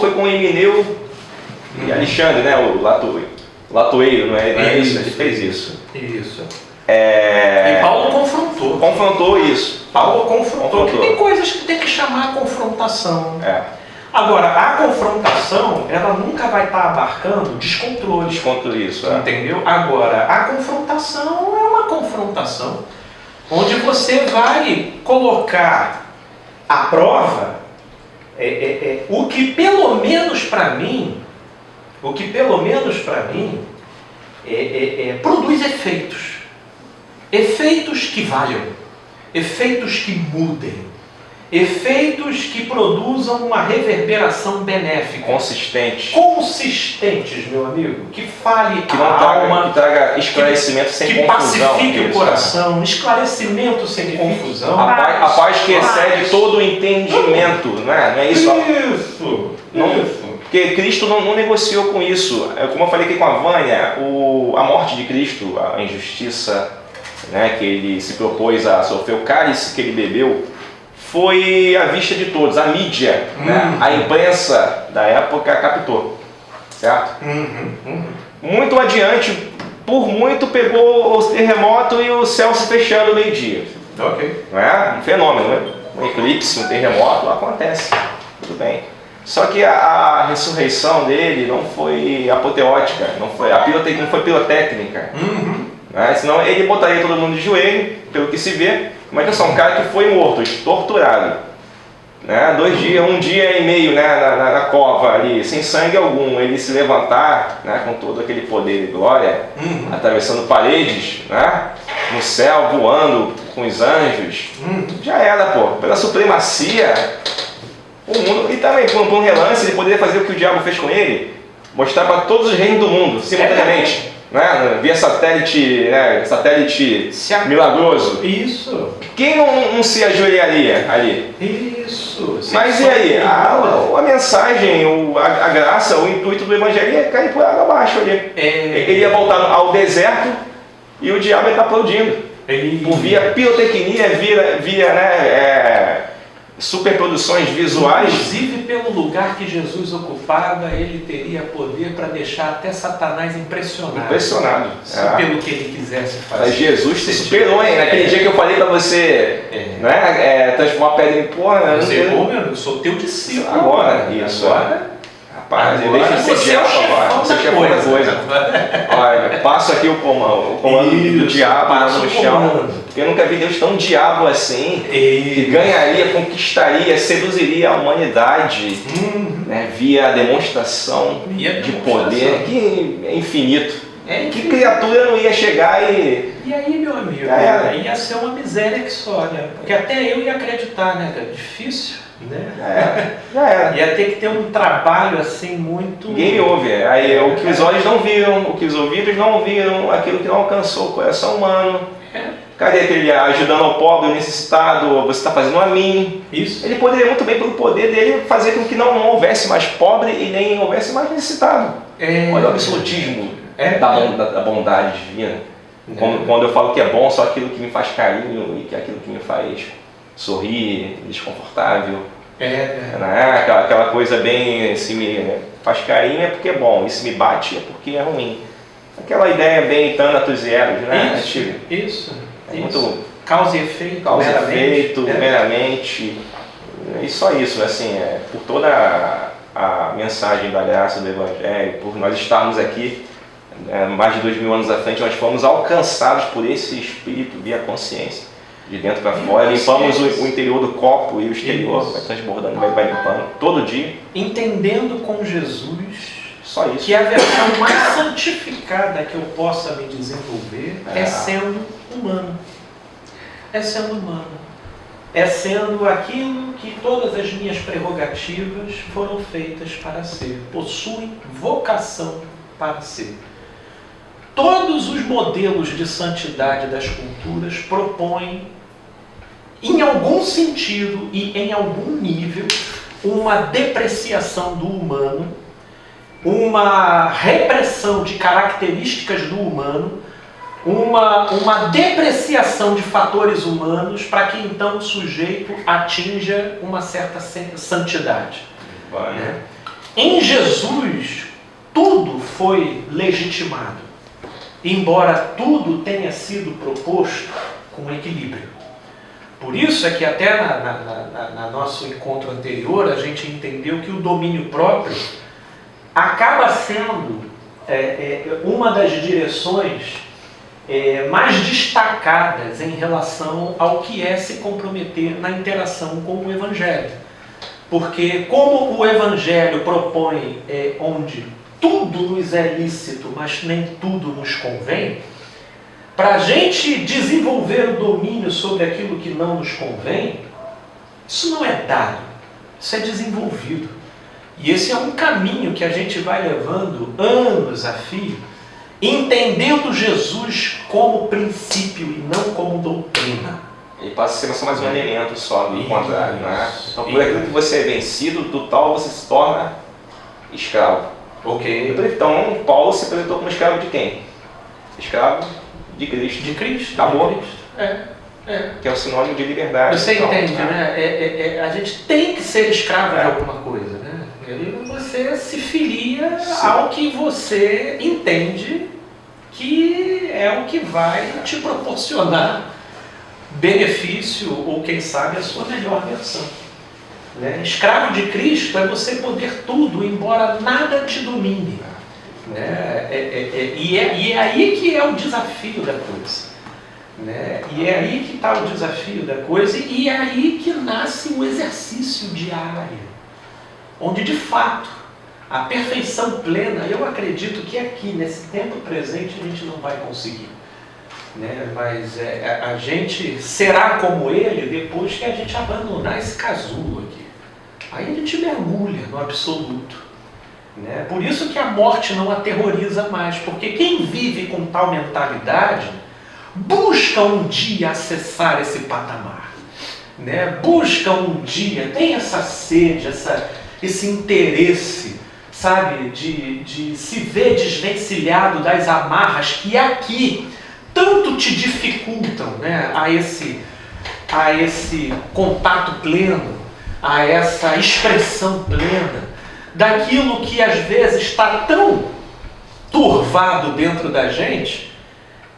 foi com Emineu e Alexandre, né? O latoeiro, não é isso? Ele fez isso. Isso. E Paulo confrontou. Confrontou isso. Paulo confrontou. Que tem coisas que tem que chamar a confrontação. Agora, a confrontação, ela nunca vai estar abarcando descontrole. Descontrole, isso. Entendeu? Agora, a confrontação é uma confrontação onde você vai colocar à prova o que pelo menos para mim, produz efeitos. Efeitos que valham, efeitos que mudem, efeitos que produzam uma reverberação benéfica. Consistentes, meu amigo, que fale que não alma, que traga esclarecimento sem confusão. Que pacifique o coração, esclarecimento sem confusão. A paz que excede todo o entendimento, não é isso? Isso. Porque Cristo não negociou com isso. Como eu falei aqui com a Vânia, a morte de Cristo, a injustiça, né, que ele se propôs a sofrer, o cálice que ele bebeu, foi à vista de todos. A mídia, né, a imprensa da época captou, certo? Muito adiante, por muito, pegou o terremoto e o céu se fechando meio-dia. Não é? Um fenômeno, né? Um eclipse, um terremoto, acontece. Tudo bem. Só que a ressurreição dele não foi apoteótica, não foi pirotécnica. Né? Senão ele botaria todo mundo de joelho, pelo que se vê. Mas é só um cara que foi morto, torturado, né? 2 dias, 1 dia e meio, né? na cova ali, sem sangue algum. Ele se levantar, né? Com todo aquele poder e glória, atravessando paredes, né? No céu, voando com os anjos. Já era, pô. Pela supremacia, o mundo. E também, por um relance, ele poderia fazer o que o diabo fez com ele, mostrar para todos os reinos do mundo, simultaneamente. Né? Via satélite, né? Satélite milagroso. Isso. Quem não se ajoelharia ali? Isso. Mas e aí? A mensagem, a graça, o intuito do evangelho ia cair por água abaixo ali. Ele ia voltar ao deserto e o diabo ia estar aplaudindo. Por via pirotecnia, via né, superproduções visuais. Inclusive pelo lugar que Jesus ocupava, ele teria poder para deixar até Satanás impressionado. Pelo que ele quisesse fazer. Mas Jesus se superou, hein? Naquele dia que eu falei para você, né, transformar a pedra em pó, né? Eu sou teu discípulo. Agora, isso. Rapaz, eu deixo de ser diabo agora. Você quer outra coisa. Olha, passo aqui o comando do diabo no chão. Porque eu nunca vi Deus tão diabo assim. Que ganharia, conquistaria, seduziria a humanidade, né, via a demonstração de poder que é infinito. Que criatura não ia chegar e aí, meu amigo, ia ser uma miséria que só, né? Porque até eu ia acreditar, né? É difícil. Né? Já era. Ia ter que ter um trabalho assim muito... Game over. Aí o que os olhos não viram, o que os ouvidos não ouviram, aquilo que não alcançou o coração humano. Cadê aquele ajudando ao pobre, o necessitado, você está fazendo a mim? Isso. Ele poderia muito bem, pelo poder dele, fazer com que não houvesse mais pobre e nem houvesse mais necessitado. Olha o absolutismo da bondade divina. Quando eu falo que é bom, só aquilo que me faz carinho e que aquilo que me faz sorrir, desconfortável. Né? Aquela coisa bem, se me faz carinho é porque é bom, e se me bate é porque é ruim. Aquela ideia bem Thanatos e Eros, né? Isso. Muito causa e efeito. Meramente. E só isso, assim, por toda a mensagem da graça do Evangelho, por nós estarmos aqui, mais de 2000 anos à frente, nós fomos alcançados por esse Espírito via consciência. De dentro para fora, limpamos o interior do copo e o exterior vai transbordando, vai limpando, todo dia. Entendendo com Jesus, só isso, que a versão mais santificada que eu possa me desenvolver é sendo humano. É sendo humano. É sendo aquilo que todas as minhas prerrogativas foram feitas para ser. Possuem vocação para ser. Todos os modelos de santidade das culturas propõem, em algum sentido e em algum nível, uma depreciação do humano, uma repressão de características do humano, uma depreciação de fatores humanos para que então o sujeito atinja uma certa santidade. Em Jesus, tudo foi legitimado, embora tudo tenha sido proposto com equilíbrio. Por isso é que até na nosso encontro anterior a gente entendeu que o domínio próprio acaba sendo uma das direções mais destacadas em relação ao que é se comprometer na interação com o Evangelho. Porque como o Evangelho propõe onde tudo nos é lícito, mas nem tudo nos convém, para a gente desenvolver o domínio sobre aquilo que não nos convém, isso não é dado, isso é desenvolvido. E esse é um caminho que a gente vai levando anos a fio, entendendo Jesus como princípio e não como doutrina. Ele passa a ser só mais um elemento só, do contrário, não é? Então, por aquilo que você é vencido, do tal você se torna escravo. Ok. Então, Paulo se apresentou como escravo de quem? Escravo de Cristo. De Cristo. Acabou. De Cristo. Que é o sinônimo de liberdade. Você entende, né? A gente tem que ser escravo de alguma coisa, né? E você se filia ao que você entende que é o que vai te proporcionar benefício ou, quem sabe, a sua melhor versão. Né? Escravo de Cristo é você poder tudo, embora nada te domine. Né? E é aí que é o desafio da coisa. Né? E é aí que está o desafio da coisa, e é aí que nasce um exercício diário, onde de fato a perfeição plena, eu acredito que aqui, nesse tempo presente, a gente não vai conseguir. Né? Mas a gente será como ele depois que a gente abandonar esse casulo aqui. Aí a gente mergulha no absoluto. Né? Por isso que a morte não aterroriza mais, porque quem vive com tal mentalidade busca um dia acessar esse patamar, né? Busca um dia, tem essa sede, esse interesse, sabe, de se ver desvencilhado das amarras que aqui tanto te dificultam, né? a esse contato pleno, a essa expressão plena, daquilo que às vezes está tão turvado dentro da gente,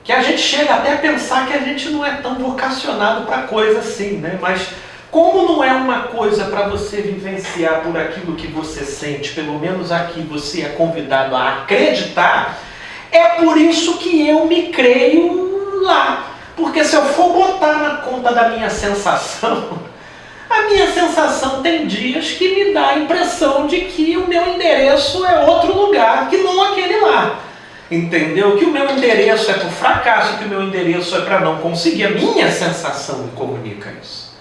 que a gente chega até a pensar que a gente não é tão vocacionado para coisa assim, né? Mas como não é uma coisa para você vivenciar por aquilo que você sente, pelo menos aqui você é convidado a acreditar, é por isso que eu me creio lá. Porque se eu for botar na conta da minha sensação, a minha sensação tem dias que me dá a impressão de que o meu endereço é outro lugar, que não aquele lá. Entendeu? Que o meu endereço é para o fracasso, que o meu endereço é para não conseguir. A minha sensação me comunica isso.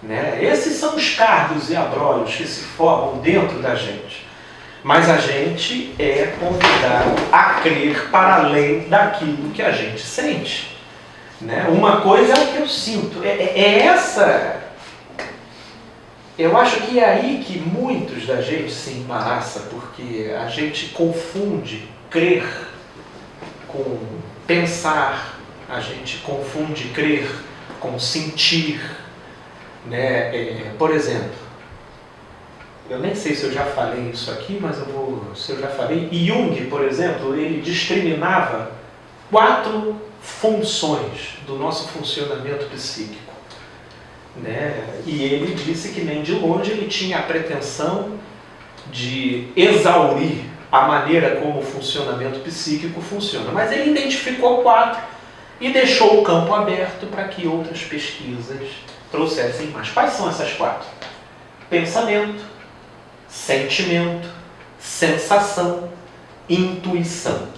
Né? Esses são os cardos e abrolhos que se formam dentro da gente. Mas a gente é convidado a crer para além daquilo que a gente sente. Né? Uma coisa é o que eu sinto. Eu acho que é aí que muitos da gente se embaraça, porque a gente confunde crer com pensar, a gente confunde crer com sentir. Né? Por exemplo, eu nem sei se eu já falei isso aqui, mas se eu já falei, Jung, por exemplo, ele discriminava 4 funções do nosso funcionamento psíquico. Né? E ele disse que nem de longe ele tinha a pretensão de exaurir a maneira como o funcionamento psíquico funciona. Mas ele identificou 4 e deixou o campo aberto para que outras pesquisas trouxessem mais. Quais são essas 4? Pensamento, sentimento, sensação, intuição.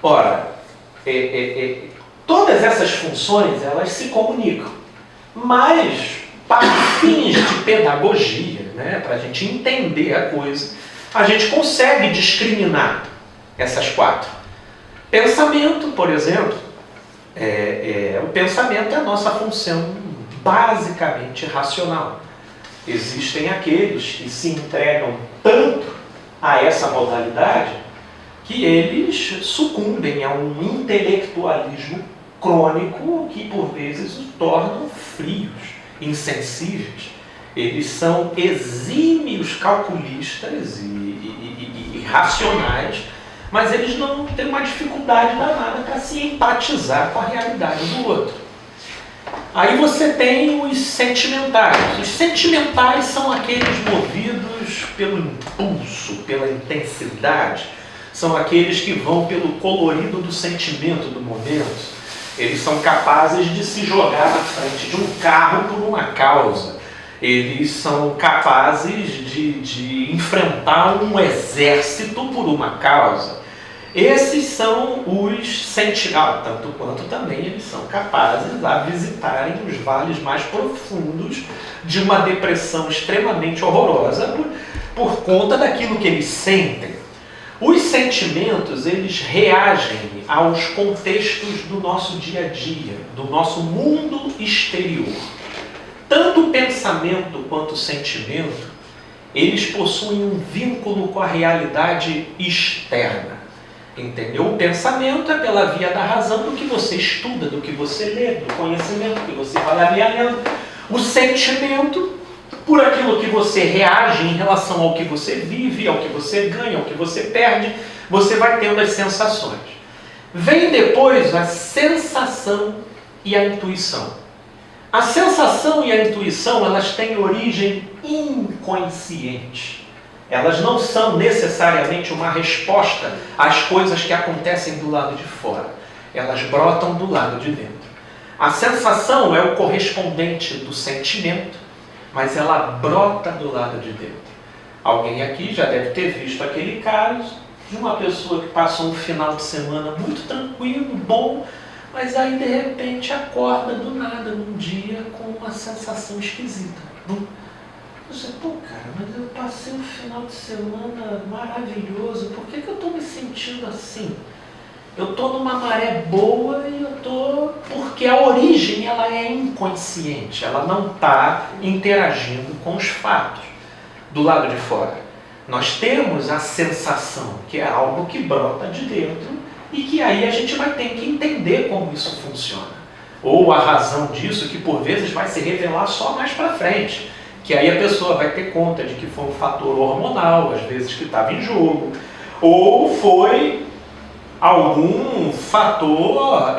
Ora, todas essas funções, elas se comunicam, mas para fins de pedagogia, né, para a gente entender a coisa, a gente consegue discriminar essas 4. Pensamento, por exemplo, o pensamento é a nossa função basicamente racional. Existem aqueles que se entregam tanto a essa modalidade que eles sucumbem a um intelectualismo crônico que por vezes os tornam frios, insensíveis. Eles são exímios calculistas e racionais, mas eles não têm uma dificuldade danada para se empatizar com a realidade do outro. Aí você tem os sentimentais. Os sentimentais são aqueles movidos pelo impulso, pela intensidade. São aqueles que vão pelo colorido do sentimento do momento. Eles são capazes de se jogar na frente de um carro por uma causa. Eles são capazes de enfrentar um exército por uma causa. Esses são os sentimentais, tanto quanto também eles são capazes a visitarem os vales mais profundos de uma depressão extremamente horrorosa por conta daquilo que eles sentem. Os sentimentos, eles reagem aos contextos do nosso dia a dia, do nosso mundo exterior. Tanto o pensamento quanto o sentimento, eles possuem um vínculo com a realidade externa. Entendeu? O pensamento é pela via da razão, do que você estuda, do que você lê, do conhecimento que você vai avaliando. O sentimento, por aquilo que você reage em relação ao que você vive, ao que você ganha, ao que você perde, você vai tendo as sensações. Vem depois a sensação e a intuição. A sensação e a intuição, elas têm origem inconsciente. Elas não são necessariamente uma resposta às coisas que acontecem do lado de fora. Elas brotam do lado de dentro. A sensação é o correspondente do sentimento, mas ela brota do lado de dentro. Alguém aqui já deve ter visto aquele caso de uma pessoa que passou um final de semana muito tranquilo, bom, mas aí de repente acorda do nada num dia com uma sensação esquisita. Você, cara, mas eu passei um final de semana maravilhoso, por que eu estou me sentindo assim? Eu estou numa maré boa e eu estou... Porque a origem, ela é inconsciente, ela não está interagindo com os fatos do lado de fora. Nós temos a sensação, que é algo que brota de dentro e que aí a gente vai ter que entender como isso funciona. Ou a razão disso, que por vezes vai se revelar só mais para frente. Que aí a pessoa vai ter conta de que foi um fator hormonal, às vezes que estava em jogo, ou foi algum fator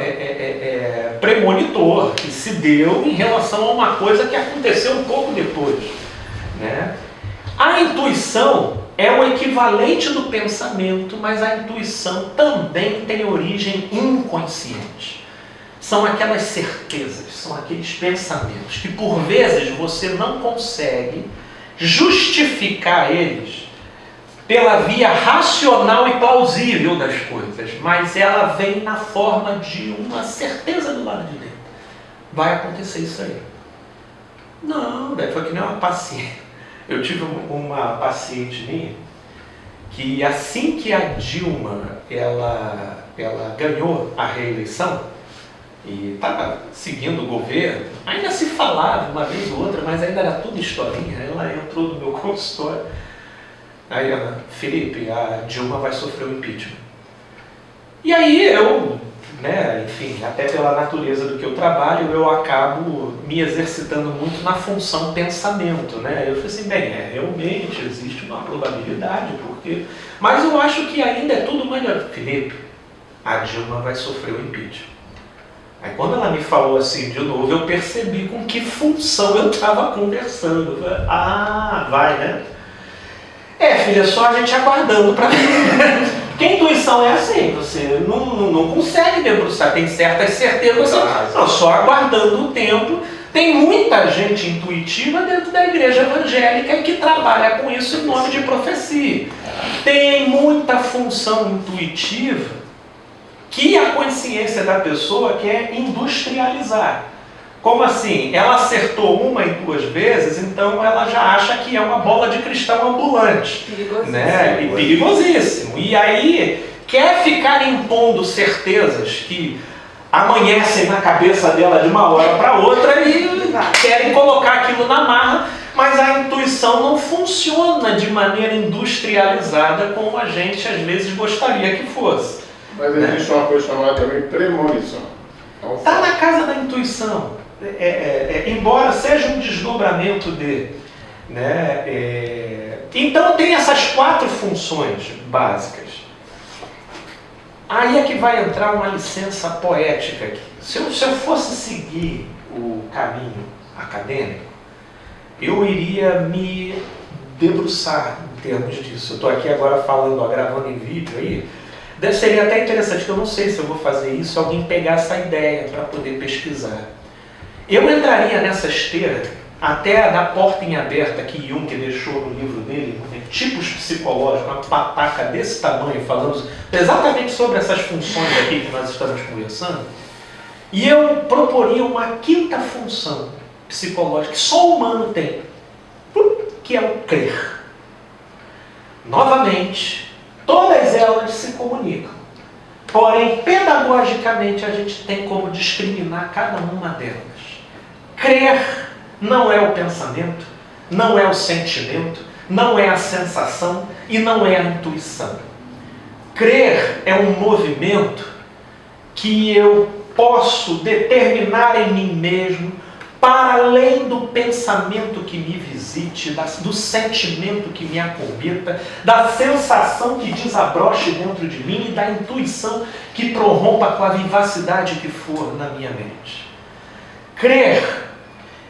premonitor que se deu em relação a uma coisa que aconteceu um pouco depois, né? A intuição é o equivalente do pensamento, mas a intuição também tem origem inconsciente. São aquelas certezas, são aqueles pensamentos que por vezes você não consegue justificar eles pela via racional e plausível das coisas, mas ela vem na forma de uma certeza do lado de dentro. Vai acontecer isso aí. Não, foi que nem uma paciente. Eu tive uma paciente minha que assim que a Dilma ela ganhou a reeleição e estava seguindo o governo, ainda se falava uma vez ou outra, mas ainda era tudo historinha. Ela entrou no meu consultório. Aí ela, Felipe, a Dilma vai sofrer o impeachment. E aí eu, enfim, até pela natureza do que eu trabalho, eu acabo me exercitando muito na função pensamento, né? Eu falei assim, realmente existe uma probabilidade, porque... Mas eu acho que ainda é tudo melhor. Felipe, a Dilma vai sofrer o impeachment. Aí quando ela me falou assim de novo, eu percebi com que função eu estava conversando. Eu falei, vai, né? Filha, é só a gente aguardando para ver. Porque a intuição é assim, você não consegue debruçar, tem certas certezas, só aguardando o tempo. Tem muita gente intuitiva dentro da igreja evangélica que trabalha com isso em nome de profecia. Tem muita função intuitiva que a consciência da pessoa quer industrializar. Como assim? Ela acertou uma e duas vezes, então ela já acha que é uma bola de cristal ambulante. Perigosíssimo. Né? E perigosíssimo. E aí quer ficar impondo certezas que amanhecem na cabeça dela de uma hora para outra e querem colocar aquilo na marra, mas a intuição não funciona de maneira industrializada como a gente às vezes gostaria que fosse. Mas existe uma coisa chamada também premonição. Está na casa da intuição. embora seja um desdobramento de... Né, então tem essas 4 funções básicas. Aí é que vai entrar uma licença poética aqui. Se eu fosse seguir o caminho acadêmico, eu iria me debruçar em termos disso. Eu estou aqui agora falando, gravando em vídeo aí. Seria até interessante, que eu não sei se eu vou fazer isso, alguém pegar essa ideia para poder pesquisar. Eu entraria nessa esteira até da porta em aberta que Jung deixou no livro dele, tipos psicológicos, uma pataca desse tamanho, falando exatamente sobre essas funções aqui que nós estamos conversando. E eu proporia uma 5ª função psicológica que só o humano tem, que é o crer. Novamente, todas elas se comunicam. Porém, pedagogicamente, a gente tem como discriminar cada uma delas. Crer não é o pensamento, não é o sentimento, não é a sensação e não é a intuição. Crer é um movimento que eu posso determinar em mim mesmo para além do pensamento que me visite, do sentimento que me acometa, da sensação que desabroche dentro de mim e da intuição que prorrompa com a vivacidade que for na minha mente. Crer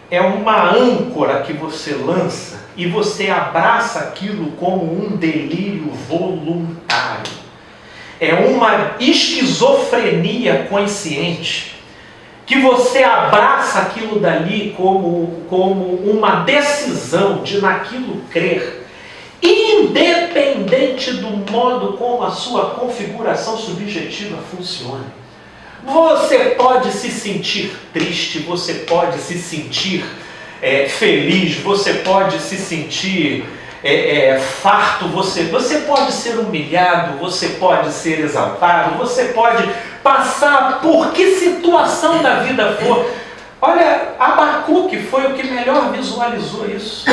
é uma âncora que você lança e você abraça aquilo como um delírio voluntário. É uma esquizofrenia consciente que você abraça aquilo dali como uma decisão de naquilo crer, independente do modo como a sua configuração subjetiva funcione. Você pode se sentir triste, você pode se sentir feliz, você pode se sentir farto, você pode ser humilhado, você pode ser exaltado, você pode passar por que situação da vida for. Olha, Abacuque foi o que melhor visualizou isso.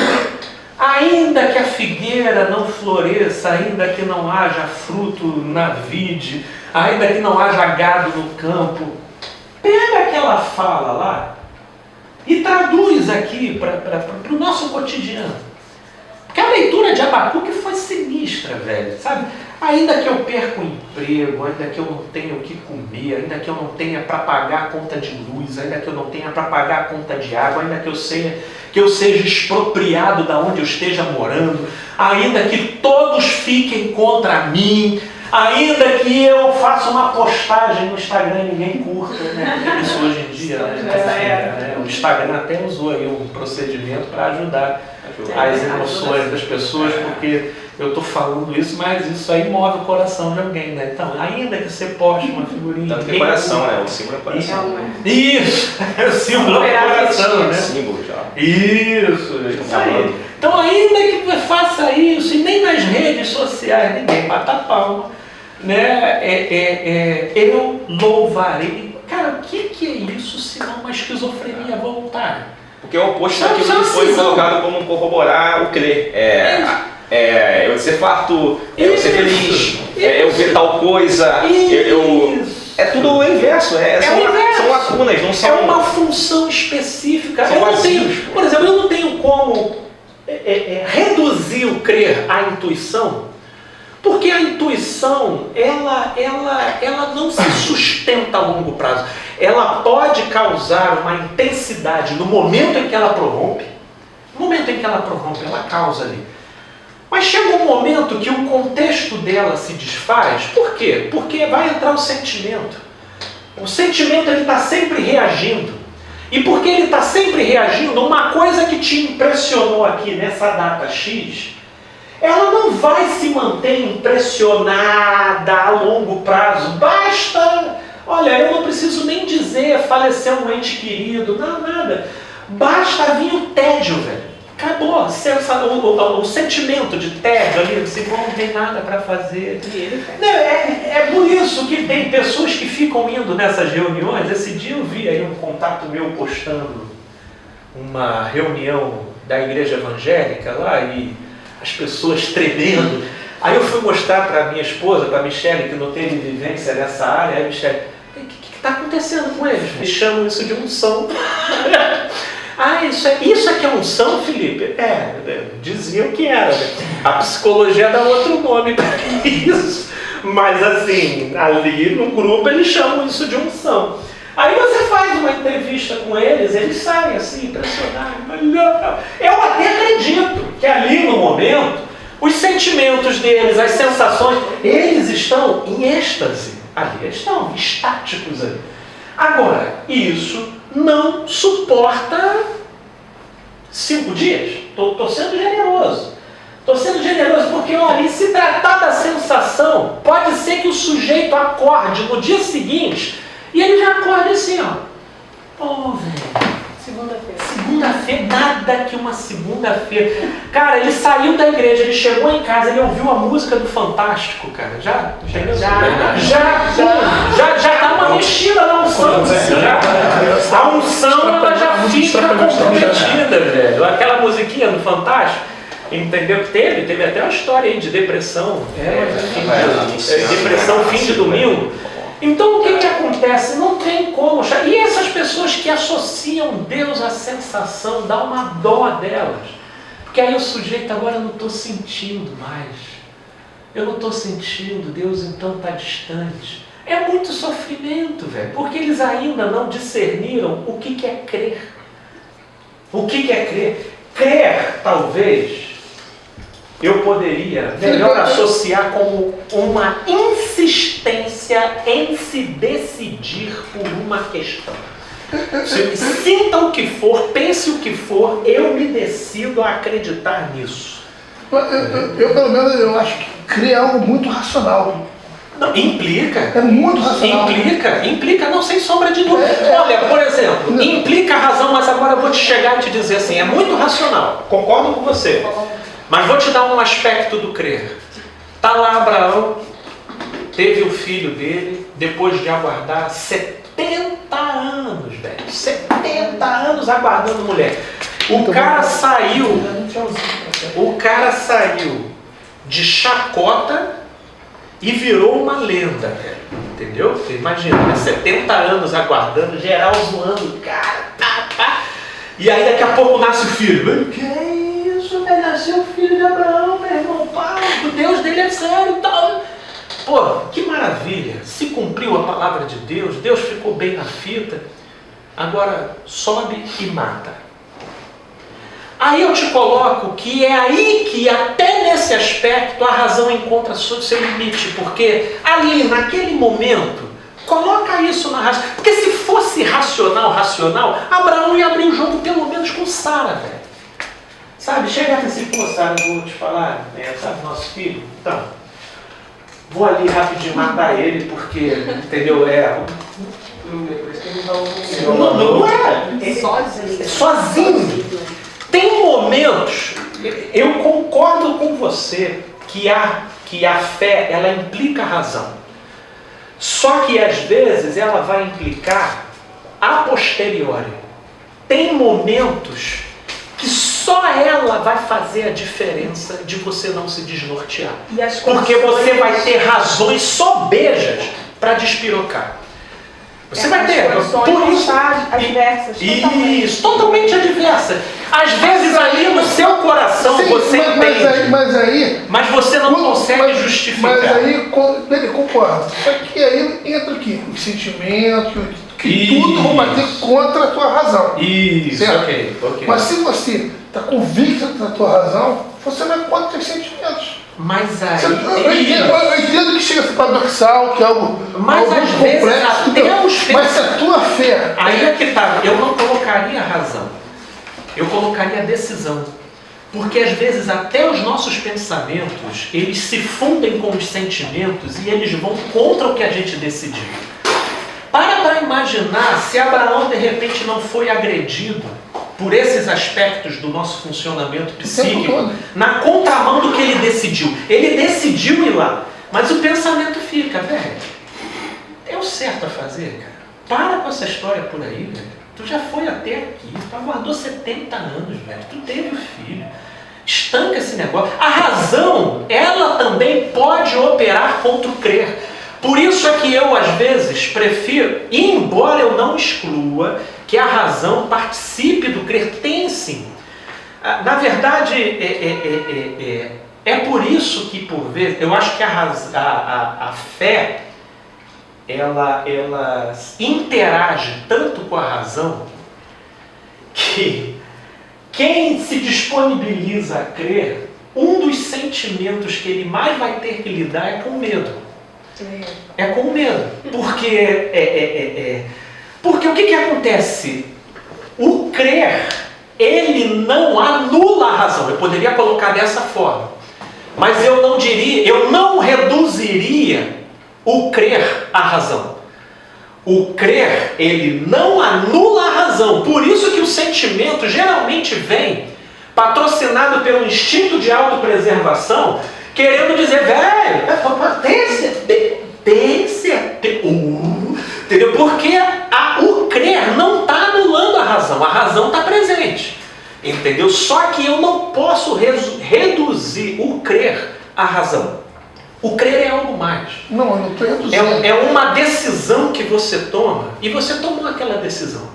Ainda que a figueira não floresça, ainda que não haja fruto na vide, ainda que não haja gado no campo, pega aquela fala lá e traduz aqui para o nosso cotidiano. Porque a leitura de Abacuque foi sinistra, velho, sabe? Ainda que eu perca o emprego, ainda que eu não tenha o que comer, ainda que eu não tenha para pagar a conta de luz, ainda que eu não tenha para pagar a conta de água, ainda que eu seja expropriado da onde eu esteja morando, ainda que todos fiquem contra mim, ainda que eu faça uma postagem no Instagram e ninguém curta, né? Isso hoje em dia, né? O Instagram até usou aí um procedimento para ajudar as emoções das pessoas, porque eu estou falando isso, mas isso aí move o coração de alguém, né? Então, ainda que você poste uma figurinha... Tanto que é coração, né? O símbolo é coração. Isso! É o símbolo é coração, né? Símbolo já. Isso aí. Então, ainda que você faça isso, e nem nas redes sociais ninguém bata palma, né? Eu louvarei. Cara, o que é isso se não uma esquizofrenia voluntária? Porque é o oposto daquilo que foi colocado como corroborar o crer. Eu ser farto, eu ser feliz, eu ver tal coisa, é tudo o inverso, são lacunas, não são... É uma função específica. Por exemplo, eu não tenho como reduzir o crer à intuição, porque a intuição, ela não se sustenta a longo prazo. Ela pode causar uma intensidade no momento em que ela prorrompe. No momento em que ela prorrompe, ela causa ali. Mas chega um momento que o contexto dela se desfaz. Por quê? Porque vai entrar o sentimento. O sentimento está sempre reagindo. E porque ele está sempre reagindo, uma coisa que te impressionou aqui nessa data X, ela não vai se manter impressionada a longo prazo. Basta, olha, eu não preciso nem dizer faleceu um ente querido, nada. Basta vir o tédio, velho. Acabou. O sentimento de tédio ali, você não tem nada para fazer. É por isso que tem pessoas que ficam indo nessas reuniões. Esse dia eu vi aí um contato meu postando uma reunião da igreja evangélica lá e as pessoas tremendo. Aí eu fui mostrar para minha esposa, para a Michele, que não teve vivência nessa área. Aí a Michele, o que está acontecendo com eles? Eles chamam isso de unção. Ah, isso é que é unção, Felipe? Diziam que era. A psicologia dá outro nome para isso. Mas assim, ali no grupo eles chamam isso de unção. Aí você faz uma entrevista com eles, eles saem assim, impressionados. Eu até acredito que ali no momento, os sentimentos deles, as sensações, eles estão em êxtase. Ali eles estão estáticos ali. Agora, isso não suporta 5 dias. Estou sendo generoso. Estou sendo generoso porque, olha, se tratar da sensação, pode ser que o sujeito acorde no dia seguinte e ele já acorda assim, ó. Velho. Segunda-feira, nada que uma segunda-feira. Cara, ele saiu da igreja, ele chegou em casa, ele ouviu a música do Fantástico, cara. Já dá uma mexida na unção. A unção, ela já fica comprometida, velho. Aquela musiquinha do Fantástico, entendeu? Teve até uma história aí de depressão. Depressão fim de domingo. Então o que acontece? Não tem como. E essas pessoas que associam Deus à sensação, dá uma dó delas. Porque aí o sujeito, agora eu não estou sentindo mais. Eu não estou sentindo, Deus então está distante. É muito sofrimento, velho. Porque eles ainda não discerniram o que é crer. O que é crer? Crer, talvez, eu poderia melhor associar como uma insistência em se decidir por uma questão. Sinta o que for, pense o que for, eu me decido a acreditar nisso. Eu pelo menos, eu acho que crer é algo muito racional. Não, implica. É muito racional. Implica, não, sem sombra de dúvida. Olha, por exemplo, implica a razão, mas agora eu vou te chegar e te dizer assim, é muito racional, concordo com você. Mas vou te dar um aspecto do crer. Está lá Abraão, teve o filho dele, depois de aguardar 70 anos, velho. 70 anos aguardando mulher. O cara saiu de chacota e virou uma lenda, velho. Entendeu? Você imagina, né? 70 anos aguardando, geral zoando, cara, pá. E aí daqui a pouco nasce o filho. Que é isso, velho? Nasceu o filho de Abraão, meu irmão, pá, o Deus dele é sério e tal. Pô, que maravilha. Se cumpriu a palavra de Deus, Deus ficou bem na fita. Agora sobe e mata. Aí eu te coloco que é aí que até nesse aspecto a razão encontra seu limite, porque ali naquele momento, coloca isso na razão, porque se fosse racional, Abraão ia abrir o jogo pelo menos com Sara, velho. Sabe, chega assim, pô Sara, vou te falar, né, sabe, nosso filho, então, vou ali rapidinho matar ele, porque, entendeu, sozinho. Tem momentos, eu concordo com você que a fé, ela implica a razão. Só que às vezes ela vai implicar a posteriori. Tem momentos que só ela vai fazer a diferença de você não se desnortear. Porque você vai ter razões sobejas para despirocar. Você vai ter, por isso, adversas. Isso, totalmente adversa. Às vezes ali no seu coração você entende, mas você não consegue justificar. Mas aí, ele concorda. Só que aí entra aqui os sentimentos, que tudo vão bater contra a tua razão. Isso, certo? ok. Mas se você está convicto da tua razão, você vai contra os teus sentimentos. Mas aí... Eu entendo que chega a ser paradoxal, que é algo mas às vezes complexo. até os... Mas se a tua fé... Aí é que tá, eu não colocaria a razão. Eu colocaria a decisão. Porque às vezes até os nossos pensamentos, eles se fundem com os sentimentos e eles vão contra o que a gente decidiu. Para imaginar se Abraão de repente não foi agredido por esses aspectos do nosso funcionamento psíquico, na contramão do que ele decidiu. Ele decidiu ir lá, mas o pensamento fica, velho, é o certo a fazer, cara. Para com essa história por aí, velho. Tu já foi até aqui, tu aguardou 70 anos, velho. Tu teve o filho. Estanca esse negócio. A razão, ela também pode operar contra o crer. Por isso é que eu, às vezes, prefiro, embora eu não exclua que a razão participe do crer, tem sim. Na verdade, é por isso que, por vezes, eu acho que a fé, ela interage tanto com a razão, que quem se disponibiliza a crer, um dos sentimentos que ele mais vai ter que lidar é com o medo. É com o medo. Porque o que acontece? O crer, ele não anula a razão. Eu poderia colocar dessa forma. Mas eu não reduziria o crer à razão. O crer, ele não anula a razão. Por isso que o sentimento geralmente vem patrocinado pelo instinto de autopreservação, querendo dizer, velho, entendeu? Porque o crer não está anulando a razão está presente, entendeu? Só que eu não posso reduzir o crer à razão. O crer é algo mais. Não, eu não estou reduzindo. É uma decisão que você toma, e você tomou aquela decisão.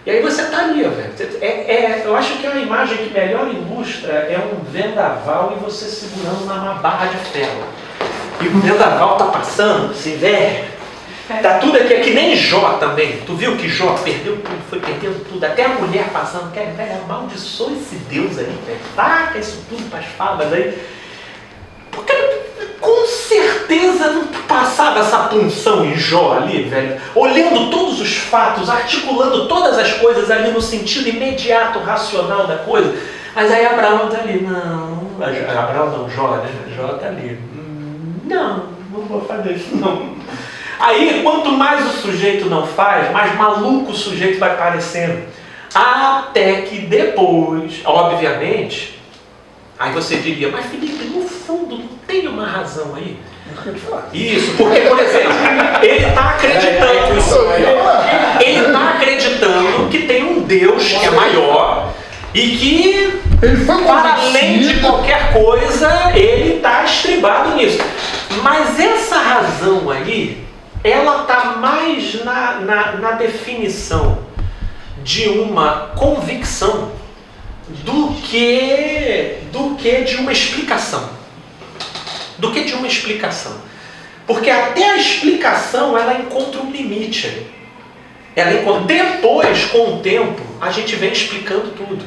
E aí você está ali, velho. Eu acho que a imagem que melhor ilustra é um vendaval e você segurando uma barra de ferro. E o vendaval tá passando, assim, velho. Tá tudo aqui, é que nem Jó também. Tu viu que Jó perdeu tudo, foi perdendo tudo. Até a mulher passando, velho, amaldiçoa esse Deus aí, velho. Taca isso tudo para as favas aí. Porque com certeza não passava essa punção em Jó ali, velho, olhando todos os fatos, articulando todas as coisas ali no sentido imediato, racional da coisa. Mas aí Abraão tá ali, Jó, né? Jó tá ali. Não vou fazer isso não. Aí, quanto mais o sujeito não faz, mais maluco o sujeito vai parecendo. Até que depois, obviamente, aí você diria, mas Felipe, no fundo não tem uma razão aí? Isso, porque, por exemplo, ele está acreditando que tem um Deus que é maior e que, para além de qualquer coisa, ele está estribado nisso. Mas essa razão aí, ela está mais na definição de uma convicção do que de uma explicação. Porque até a explicação ela encontra um limite. Depois, com o tempo, a gente vem explicando tudo.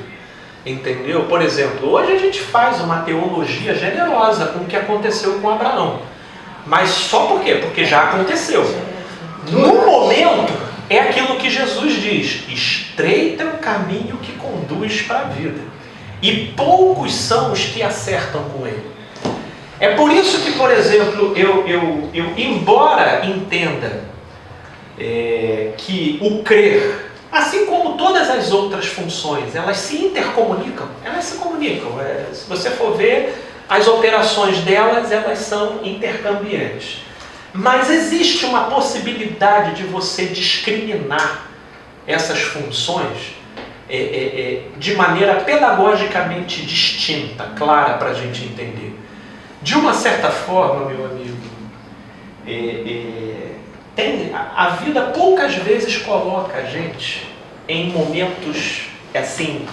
Entendeu? Por exemplo, hoje a gente faz uma teologia generosa com o que aconteceu com Abraão. Mas só por quê? Porque já aconteceu. No momento, é aquilo que Jesus diz: estreita é o caminho que conduz para a vida, e poucos são os que acertam com ele. É por isso que, por exemplo, eu embora entenda que o crer, assim como todas as outras funções, elas se intercomunicam, se você for ver, as operações delas, elas são intercambiantes. Mas existe uma possibilidade de você discriminar essas funções de maneira pedagogicamente distinta, clara para a gente entender. De uma certa forma, meu amigo, a vida poucas vezes coloca a gente em momentos assim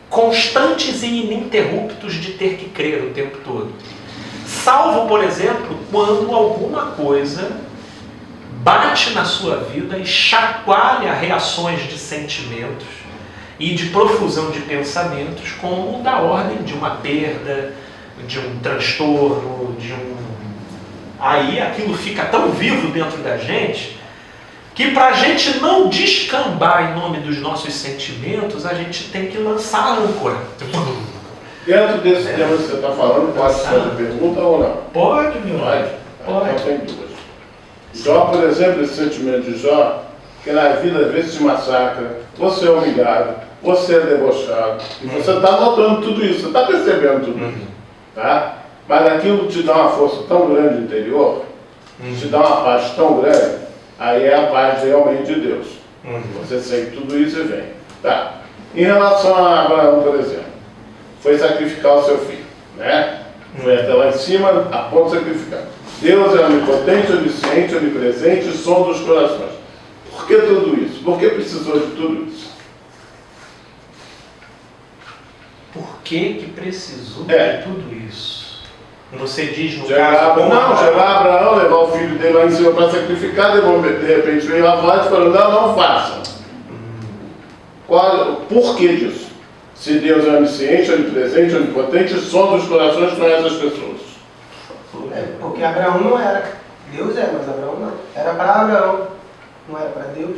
constantes e ininterruptos de ter que crer o tempo todo. Salvo, por exemplo, quando alguma coisa bate na sua vida e chacoalha reações de sentimentos e de profusão de pensamentos, como da ordem de uma perda, de um transtorno, Aí aquilo fica tão vivo dentro da gente, que para a gente não descambar em nome dos nossos sentimentos, a gente tem que lançar a âncora. Dentro desse tema que você está falando, pode fazer pergunta ou não? Pode, meu pai. Pode. Então tem duas. Jó, por exemplo, esse sentimento de Jó, que na vida às vezes te massacra, você é humilhado, você é debochado, e você está notando tudo isso, você está percebendo tudo isso, tá? Mas aquilo te dá uma força tão grande interior, te dá uma paz tão grande, aí é a paz realmente de Deus. Você sente tudo isso e vem. Tá. Em relação a Abraão, por exemplo, foi sacrificar o seu filho, né? Foi até lá em cima, a ponto de sacrificar. Deus é onipotente, onisciente, onipresente e sonda os corações. Por que tudo isso? Por que precisou de tudo isso? Por que precisou É. de tudo isso? Você diz no Chegar caso... Abraão, levar o filho dele lá em cima para sacrificar, de repente veio a voz falando, não façam. Por que disso? Se Deus é onisciente, onipresente, onipotente, sonda os corações com essas pessoas. Porque Abraão não era. Deus é, mas Abraão não. Era para Abraão, não era para Deus.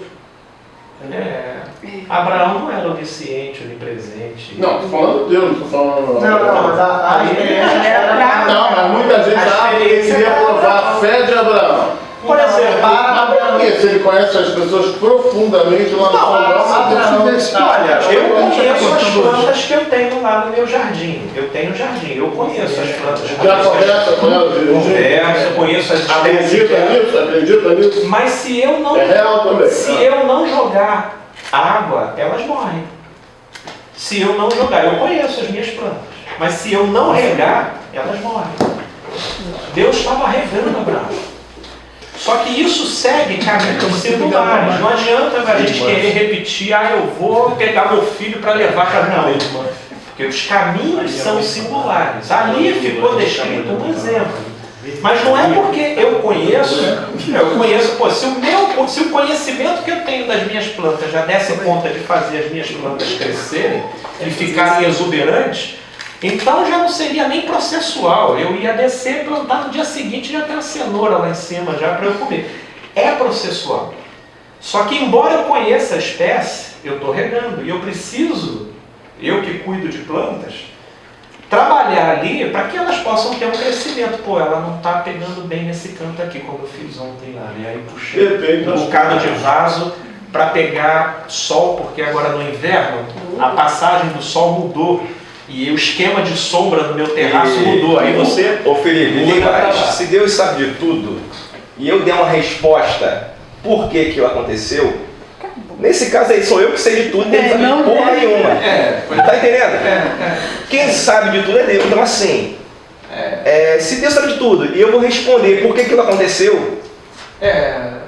Abraão não era onisciente, onipresente. Não, estou falando de Deus, não estou falando... Não, mas a experiência era para Não, mas muita gente sabe que ele queria provar a fé de Abraão. Por exemplo, Mas por quê? Se ele conhece as pessoas profundamente lá no olha, eu conheço as plantas que eu tenho lá no meu jardim. Eu tenho jardim, eu conheço as plantas. Já conversa com elas direitinho? Eu conheço as Acredita nisso? Acredita nisso? Mas se eu não, É real também. se eu não jogar água, elas morrem. Se eu não jogar, eu conheço as minhas plantas. Mas se eu não regar, elas morrem. Deus estava regando Abraão. Só que isso segue caminhos singulares. Não adianta a gente querer repetir, eu vou pegar meu filho para levar para Abraão. Porque os caminhos são singulares. Ali ficou descrito um exemplo. Mas não é porque eu conheço, se o conhecimento que eu tenho das minhas plantas já desse conta de fazer as minhas plantas crescerem e ficarem exuberantes, então já não seria nem processual. Eu ia descer, plantar no dia seguinte e já ter a cenoura lá em cima já para eu comer. É processual. Só que embora eu conheça a espécie, eu estou regando. E eu preciso, eu que cuido de plantas, trabalhar ali para que elas possam ter um crescimento. Pô, ela não está pegando bem nesse canto aqui, como eu fiz ontem lá. E aí puxei um bocado de vaso para pegar sol, porque agora no inverno a passagem do sol mudou. E o esquema de sombra no meu terraço mudou. Aí você... Ô Felipe, tem mais. Se Deus sabe de tudo, e eu der uma resposta por que aquilo aconteceu, nesse caso aí sou eu que sei de tudo, ele não sabe de porra nenhuma. Tá entendendo? Quem sabe de tudo é Deus. Então assim, se Deus sabe de tudo, e eu vou responder por que aquilo aconteceu,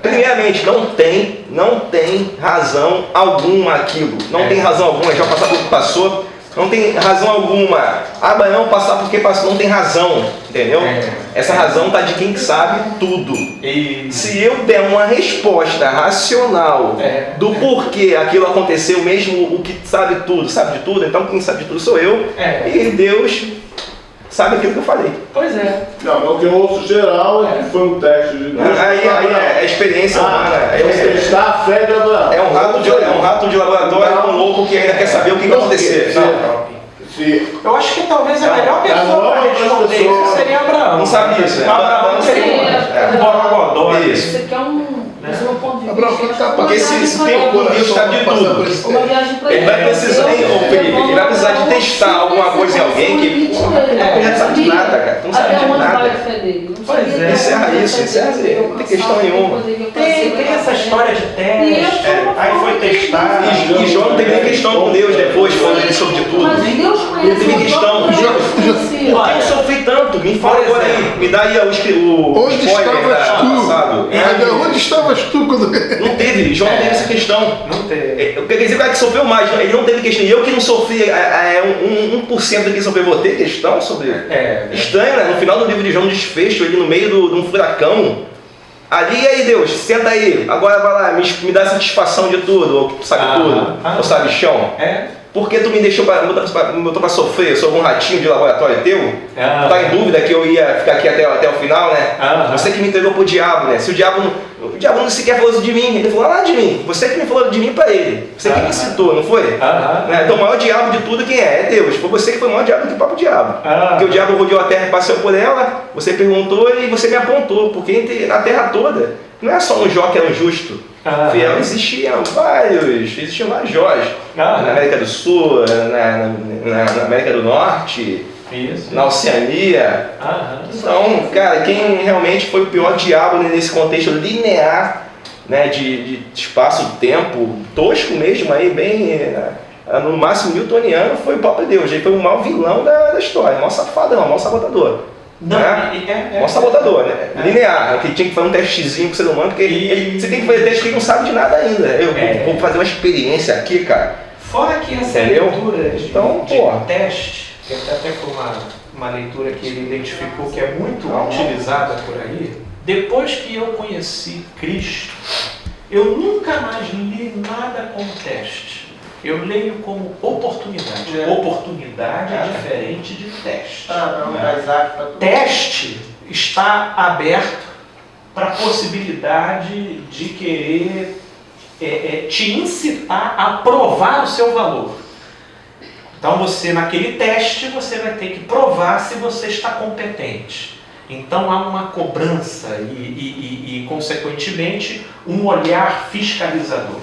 primeiramente, não tem razão alguma aquilo. Não tem razão alguma, já passou por que passou. Não tem razão alguma. Abraão passar porque passou, não tem razão, entendeu? Essa razão está de quem sabe tudo. E se eu der uma resposta racional do porquê aquilo aconteceu, mesmo o que sabe de tudo, então quem sabe de tudo sou eu. E Deus sabe aquilo que eu falei. Pois é. Não, o que eu ouço geral é que foi um teste de Deus. Aí é a experiência humana. Testar a fé de Abraão. É um rato de laboratório com um louco que ainda quer saber o que vai acontecer. Eu acho que talvez a melhor pessoa para responder isso seria Abraão. Não sabe isso, né? Abraão seria um borogodó. Isso. Isso aqui é um ponto de Abraão, vista. Porque se tem um Deus sabe de tudo. Uma viagem para Ele vai precisar, ele vai precisar de testar alguma coisa em alguém que não sabe de nada, cara. Não sabe de nada. Pois é. Encerra aí. Não tem questão nenhuma. Tem essa história de teste, aí foi testar. E Jó não teve nem questão com Deus depois, falando ele sobre de tudo. Mas Deus conhece. Não teve questão. Por que eu sofri tanto? Me fala agora aí. Me dá aí o Onde spoiler estavas tu? passado. Onde estavas tu quando... Não teve, Jó não teve essa questão. Não teve. Quer dizer, o cara que sofreu mais, ele não teve questão. E eu que não sofri, 1% do que sofreu, vou ter questão sobre. Estranho, né? No final do livro de Jó, um desfecho, ele no meio de um furacão. Ali, e aí Deus, senta aí, agora vai lá, me dá satisfação de tudo, ou tu sabe tudo, ou sabe chão. Por que tu me deixou me botou pra sofrer? Eu sou um ratinho de laboratório teu? Tu tá em dúvida que eu ia ficar aqui até o final, né? Você que me entregou pro diabo, né? Se o diabo não sequer falou de mim, ele falou de mim. Você que me falou de mim pra ele. Você que me citou, não foi? Né? Então o maior diabo de tudo quem é? É Deus. Foi você que foi o maior diabo do que o próprio diabo. Porque o diabo rodeou a terra e passeou por ela, você perguntou e você me apontou. Porque na terra toda, não é só um Jó que era um justo. Fiel, existiam vários Jós. Na América do Sul, na América do Norte, na Oceania. Então, cara, quem realmente foi o pior diabo nesse contexto linear, né, de espaço-tempo, tosco mesmo, aí, bem, no máximo newtoniano, foi o próprio Deus. Ele foi o maior vilão da história, o maior safadão, o maior sabotador. Não, né? Um sabotador, né? Linear, que tinha que fazer um testezinho com o ser humano, porque você tem que fazer teste que ele não sabe de nada ainda. Eu vou fazer uma experiência aqui, cara. Fora que essa Entendeu? leitura de Então, teste, que até foi uma leitura que ele identificou que é muito utilizada por aí, depois que eu conheci Cristo, eu nunca mais li nada como teste. Eu leio como oportunidade. Oportunidade é diferente de teste. Teste está aberto para a possibilidade de querer te incitar a provar o seu valor. Então você, naquele teste, você vai ter que provar se você está competente. Então há uma cobrança e consequentemente, um olhar fiscalizador.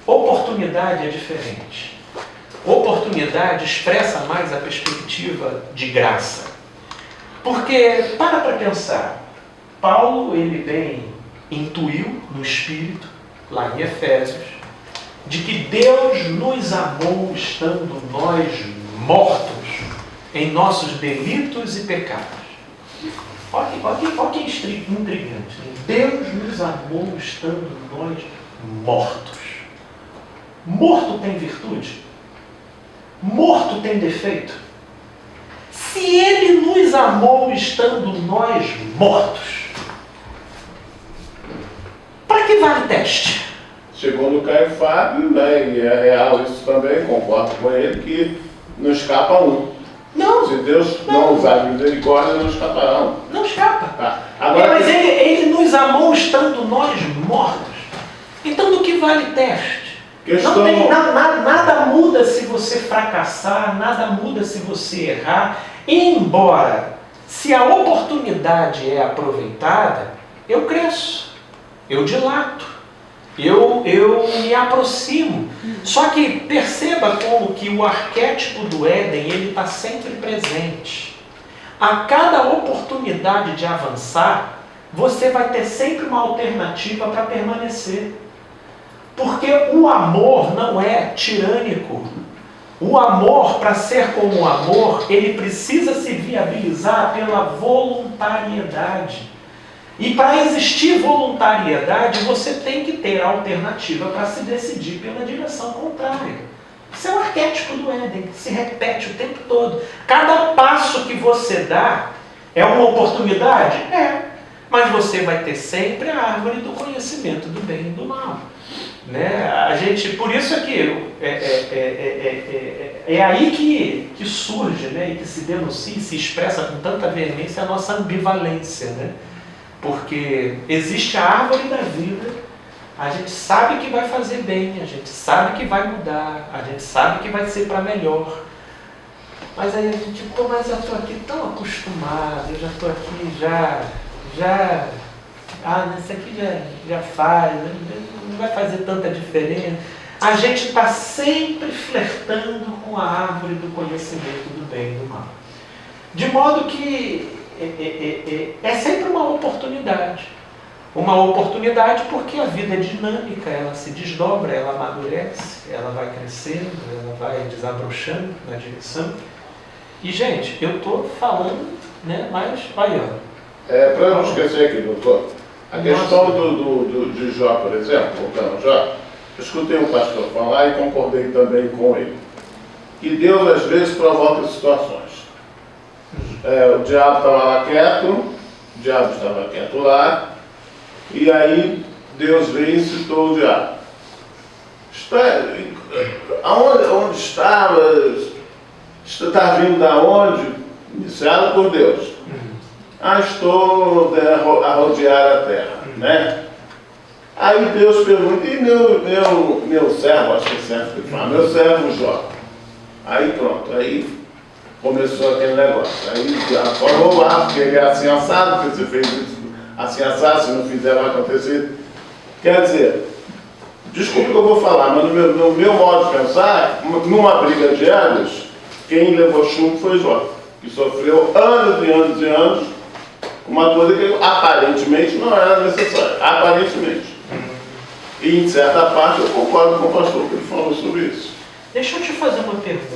Oportunidade é diferente. Oportunidade expressa mais a perspectiva de graça. Porque, para pensar, Paulo, ele bem intuiu no Espírito, lá em Efésios, de que Deus nos amou estando nós mortos em nossos delitos e pecados. Olha que intrigante. Deus nos amou estando nós mortos. Morto tem virtude? Morto tem defeito? Se Ele nos amou estando nós mortos, para que vale teste? Segundo Caio Fábio, né, e é real isso também, concordo com ele, que não escapa um. Não. Se Deus não usar misericórdia, não escapará um. Não escapa. Tá. Agora, mas ele nos amou estando nós mortos. Então do que vale teste? Não tem, nada muda se você fracassar, nada muda se você errar. Embora, se a oportunidade é aproveitada, eu cresço, eu dilato, eu me aproximo. Só que perceba como que o arquétipo do Éden, ele está sempre presente. A cada oportunidade de avançar, você vai ter sempre uma alternativa para permanecer. Porque o amor não é tirânico. O amor, para ser como o amor, ele precisa se viabilizar pela voluntariedade. E para existir voluntariedade, você tem que ter alternativa para se decidir pela direção contrária. Isso é o arquétipo do Éden, que se repete o tempo todo. Cada passo que você dá é uma oportunidade? É. Mas você vai ter sempre a árvore do conhecimento do bem e do mal. Né? A gente, por isso é que é aí que surge, né, e que se denuncia e se expressa com tanta veemência a nossa ambivalência, né? Porque existe a árvore da vida, a gente sabe que vai fazer bem, a gente sabe que vai mudar, a gente sabe que vai ser para melhor, mas aí a gente, mas eu estou aqui tão acostumado, eu já estou aqui isso aqui já faz, não vai fazer tanta diferença. A gente está sempre flertando com a árvore do conhecimento do bem e do mal. De modo que é sempre uma oportunidade. Uma oportunidade porque a vida é dinâmica, ela se desdobra, ela amadurece, ela vai crescendo, ela vai desabrochando na direção. E, gente, eu estou falando, né, mas vai, ó. para não esquecer aqui, doutor, a questão de Jó, por exemplo, voltando a Jó, eu escutei um pastor falar e concordei também com ele. Que Deus, às vezes, provoca situações. O diabo estava lá quieto, o diabo estava quieto lá, e aí Deus veio e citou o diabo. Onde estava? Está vindo da onde? Iniciado por Deus. Estou a rodear a terra, né? Aí Deus pergunta, e meu servo, acho que é servo que fala, meu servo Jó. Aí pronto, aí começou aquele negócio. Aí já falou lá, porque ele é assim assado, porque você fez isso assim assado, se não fizer vai acontecer. Quer dizer, desculpa o que eu vou falar, mas no meu modo de pensar, numa briga de egos, quem levou chumbo foi Jó, que sofreu anos e anos e anos com uma coisa que aparentemente não era necessária. Aparentemente. E em certa parte eu concordo com o pastor que ele falou sobre isso. Deixa eu te fazer uma pergunta.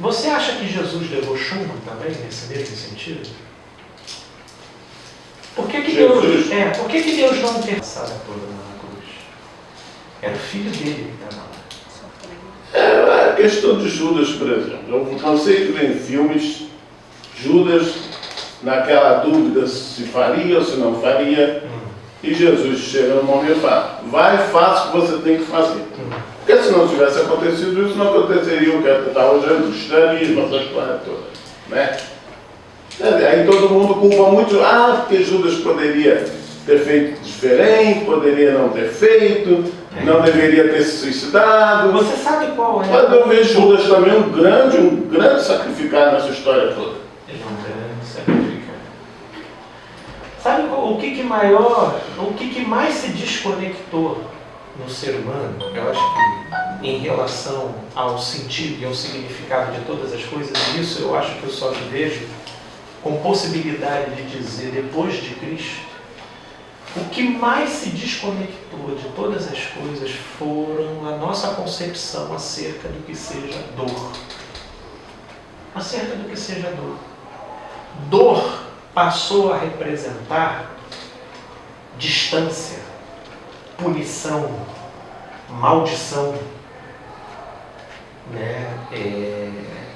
Você acha que Jesus levou chumbo também, nesse mesmo sentido? Por que que Deus não ter passado toda na cruz? Era o filho dele que estava lá. A questão de Judas, por exemplo. Eu cansei de ver em filmes Judas naquela dúvida se faria ou se não faria. E Jesus chega no momento e fala: vai, faça o que você tem que fazer. Porque se não tivesse acontecido isso, não aconteceria o que está hoje, o cristianismo, essa história toda. Né? Aí todo mundo culpa muito, porque Judas poderia ter feito diferente, poderia não ter feito, não deveria ter se suicidado. Você sabe qual é? Mas eu vejo Judas também um grande sacrificado nessa história toda. Ele é um grande sacrificado. Sabe o que mais se desconectou no ser humano? Eu acho que em relação ao sentido e ao significado de todas as coisas, e isso eu acho que eu só vejo com possibilidade de dizer depois de Cristo, o que mais se desconectou de todas as coisas foram a nossa concepção acerca do que seja dor. Acerca do que seja dor. Dor passou a representar distância, punição, maldição. Né?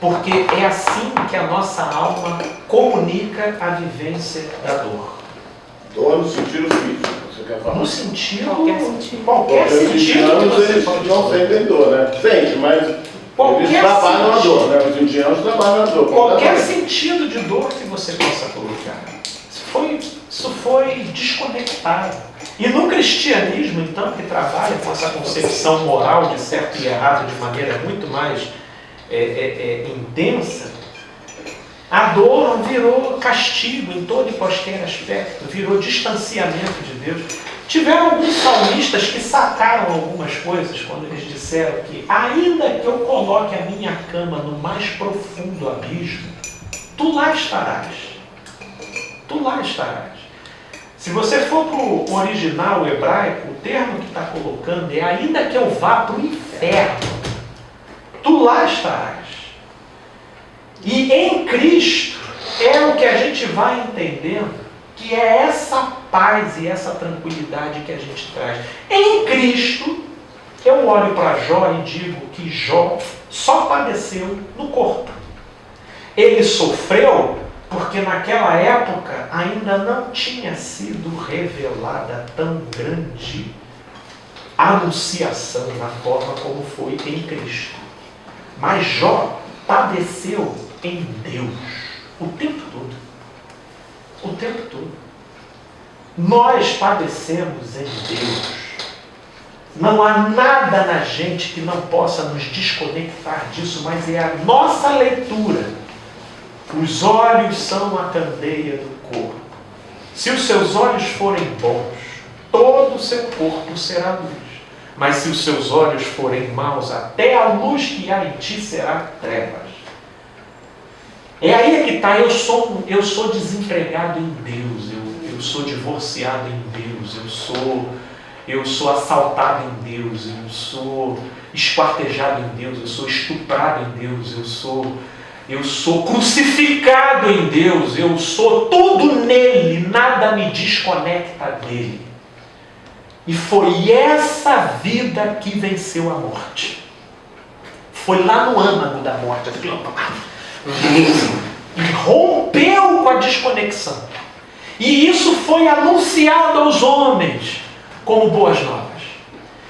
Porque é assim que a nossa alma comunica a vivência da dor. Dor no sentido físico, você quer falar? No sentido... Qualquer sentido. Qualquer sentido que você eles pode não sentem dor, né? Sente, mas Qualquer eles trabalham a sentido. dor, né? Os indianos trabalham a dor. Qualquer completamente. sentido de dor que você possa colocar. Isso foi desconectado. E no cristianismo, então, que trabalha com essa concepção moral de certo e errado de maneira muito mais intensa, a dor virou castigo em todo e qualquer aspecto, virou distanciamento de Deus. Tiveram alguns salmistas que sacaram algumas coisas quando eles disseram que, ainda que eu coloque a minha cama no mais profundo abismo, tu lá estarás. Tu lá estarás. Se você for para o original hebraico, o termo que está colocando é ainda que eu vá para o inferno, tu lá estarás. E em Cristo é o que a gente vai entendendo, que é essa paz e essa tranquilidade que a gente traz. Em Cristo, eu olho para Jó e digo que Jó só padeceu no corpo. Ele sofreu porque naquela época ainda não tinha sido revelada tão grande anunciação na forma como foi em Cristo. Mas Jó padeceu em Deus o tempo todo. O tempo todo. Nós padecemos em Deus. Não há nada na gente que não possa nos desconectar disso, mas é a nossa leitura. Os olhos são a candeia do corpo. Se os seus olhos forem bons, todo o seu corpo será luz. Mas se os seus olhos forem maus, até a luz que há em ti será trevas. É aí que está, eu sou desempregado em Deus, eu sou divorciado em Deus, eu sou assaltado em Deus, eu sou esquartejado em Deus, eu sou estuprado em Deus, eu sou crucificado em Deus, eu sou tudo nele, nada me desconecta dele. E foi essa vida que venceu a morte. Foi lá no âmago da morte, e rompeu com a desconexão. E isso foi anunciado aos homens como boas novas.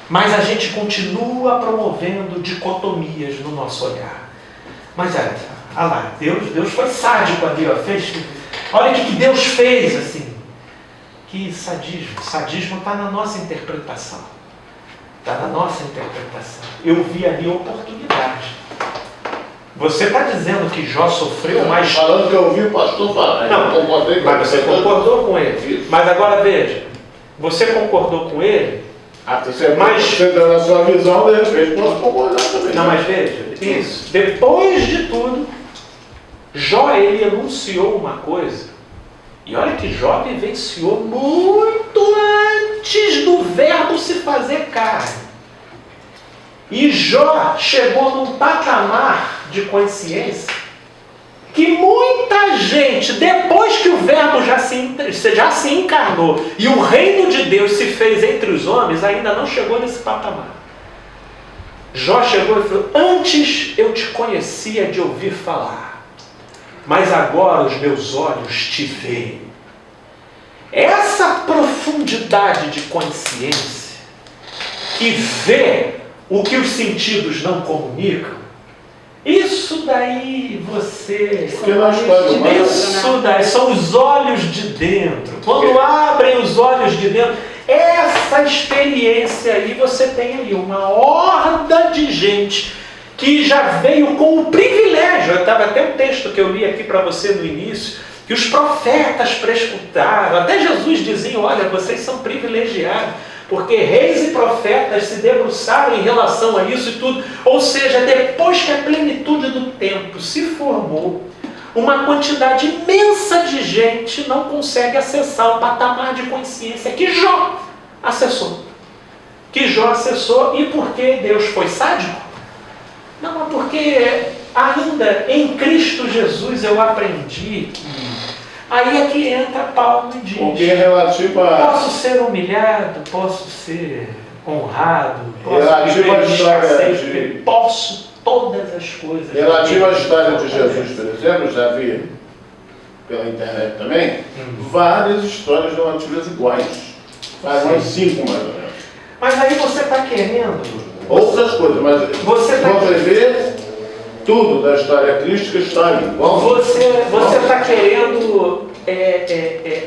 Mas a gente continua promovendo dicotomias no nosso olhar. Mas olha lá, Deus foi sádico ali, ó, olha o que Deus fez assim. Que sadismo. Sadismo está na nossa interpretação. Está na nossa interpretação. Eu vi ali oportunidade. Você está dizendo que Jó sofreu, mas... Falando que eu ouvi o pastor falar. Não, eu concordei com mas você concordou com ele. Isso. Mas agora veja, você concordou com ele, Você dando a sua visão, de repente posso concordar também. não, mas veja, isso. Depois de tudo, Jó, ele anunciou uma coisa. E olha que Jó vivenciou muito antes do verbo se fazer carne. E Jó chegou num patamar de consciência que muita gente, depois que o Verbo já se encarnou e o reino de Deus se fez entre os homens, ainda não chegou nesse patamar. Jó chegou e falou: antes eu te conhecia de ouvir falar, mas agora os meus olhos te veem. Essa profundidade de consciência que vê o que os sentidos não comunicam, isso daí isso daí são os olhos de dentro. Quando abrem os olhos de dentro, essa experiência aí, você tem aí uma horda de gente que já veio com o privilégio. Eu estava até um texto que eu li aqui para você no início, que os profetas prescutaram, até Jesus dizia: olha, vocês são privilegiados, porque reis e profetas se debruçaram em relação a isso e tudo. Ou seja, depois que a plenitude do tempo se formou, uma quantidade imensa de gente não consegue acessar o patamar de consciência que Jó acessou. E por que Deus foi sádico? Não, é porque ainda em Cristo Jesus eu aprendi que aí é que entra Paulo e diz: porque relativo a... posso ser humilhado, posso ser honrado, relativo à história posso todas as coisas. Relativo à história de Jesus, por exemplo, já vi pela internet também, várias histórias relativas iguais. Faz umas 5 mais ou menos. Mas aí você está querendo outras coisas, mas você ver tudo da história crística está ali. Você está querendo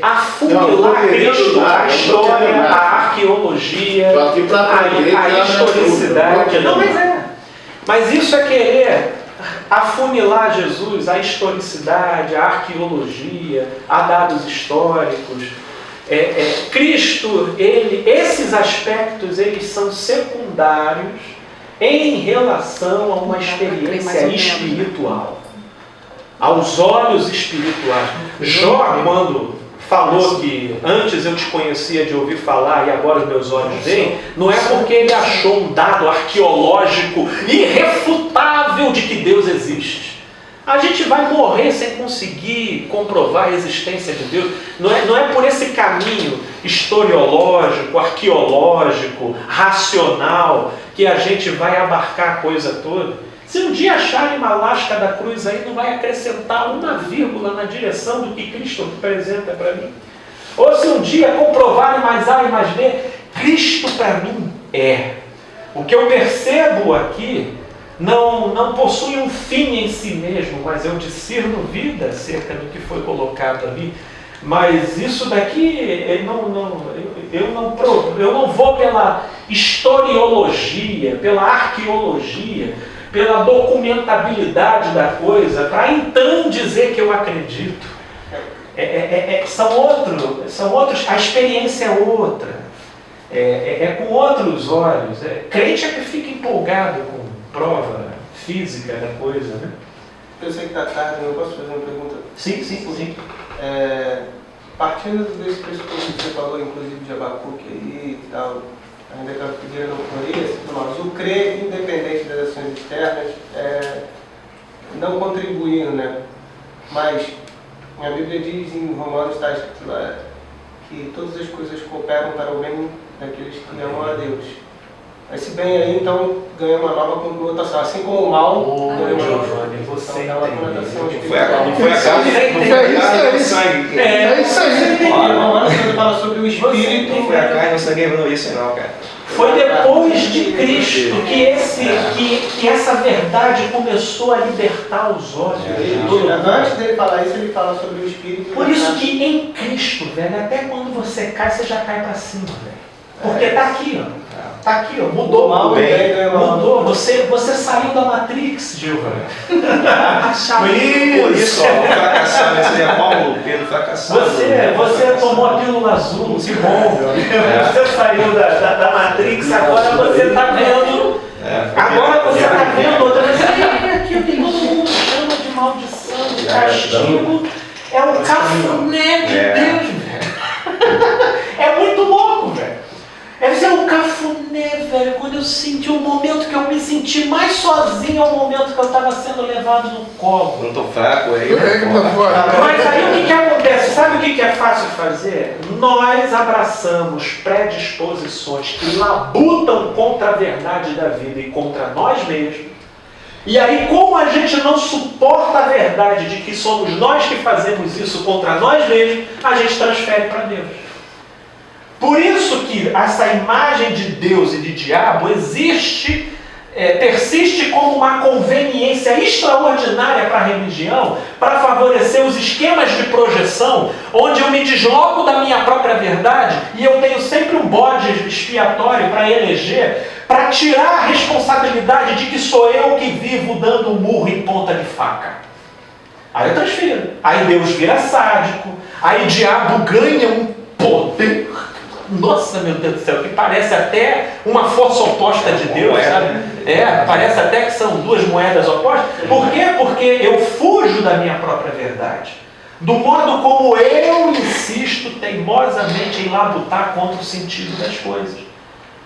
afunilar Cristo, a história, a arqueologia, a historicidade. Não, mas isso é querer afunilar Jesus, a historicidade, a arqueologia, a dados históricos. Cristo, esses aspectos, eles são secundários em relação a uma experiência espiritual, aos olhos espirituais. Jó, quando falou que antes eu te conhecia de ouvir falar e agora os meus olhos veem, não é porque ele achou um dado arqueológico irrefutável de que Deus existe. A gente vai morrer sem conseguir comprovar a existência de Deus. Não é por esse caminho historiológico, arqueológico, racional, que a gente vai abarcar a coisa toda. Se um dia acharem uma lasca da cruz aí, não vai acrescentar uma vírgula na direção do que Cristo representa para mim. Ou se um dia comprovarem mais A e mais B, Cristo para mim é. O que eu percebo aqui não possui um fim em si mesmo, mas eu discerno vida acerca do que foi colocado ali. Mas isso daqui, eu não vou pela historiologia, pela arqueologia, pela documentabilidade da coisa, para então dizer que eu acredito. São outros, a experiência é outra, com outros olhos. Crente é que fica empolgado com prova física da coisa, né? Eu sei que está tarde, eu posso fazer uma pergunta? Sim. Partindo desse pressuposto que você falou, inclusive de Abacuque e tal, ainda que a figueira não floresça, mas o crer, independente das ações externas, não contribuindo, né? Mas a Bíblia diz em Romanos, está escrito lá, que todas as coisas cooperam para o bem daqueles que amam a Deus. Esse bem aí, então, ganha uma nova conotação. Assim como o mal ganha uma nova conotação. Não foi a carne, o sangue. É isso aí. Romanos fala sobre o Espírito. Não foi a carne, o sangue não isso não, cara. Foi depois de Cristo que essa verdade começou a libertar os olhos. Antes dele falar isso, ele fala sobre o Espírito. Por isso que em Cristo, velho, até quando você cai, você já cai para cima, velho. Porque tá aqui, ó. Tá aqui, ó. Mudou. Mudou. Você saiu da Matrix, Giovanni. Por isso, ó, fracassado. Esse é Paulo Pedro fracassado. Você tomou a pílula azul, que bom, meu. Você saiu da Matrix, agora você tá vendo. Agora você tá vendo outra vez. Aquilo que todo mundo chama de maldição, de castigo. É o cafuné de Deus, velho. É muito louco, velho. É o cafuné, velho, quando eu sinto senti, o momento que eu me senti mais sozinho é o momento que eu estava sendo levado no colo. Não tô fraco aí. Mas aí o que acontece? Sabe o que é fácil fazer? Nós abraçamos predisposições que labutam contra a verdade da vida e contra nós mesmos. E aí, como a gente não suporta a verdade de que somos nós que fazemos isso contra nós mesmos, a gente transfere para Deus. Por isso que essa imagem de Deus e de diabo existe, persiste como uma conveniência extraordinária para a religião, para favorecer os esquemas de projeção, onde eu me desloco da minha própria verdade e eu tenho sempre um bode expiatório para eleger, para tirar a responsabilidade de que sou eu que vivo dando um murro em ponta de faca. Aí eu transfiro. Aí Deus vira sádico, aí o diabo ganha um poder. Nossa, meu Deus do céu, que parece até uma força oposta de Deus, sabe? Parece até que são duas moedas opostas. Por quê? Porque eu fujo da minha própria verdade. Do modo como eu insisto teimosamente em labutar contra o sentido das coisas.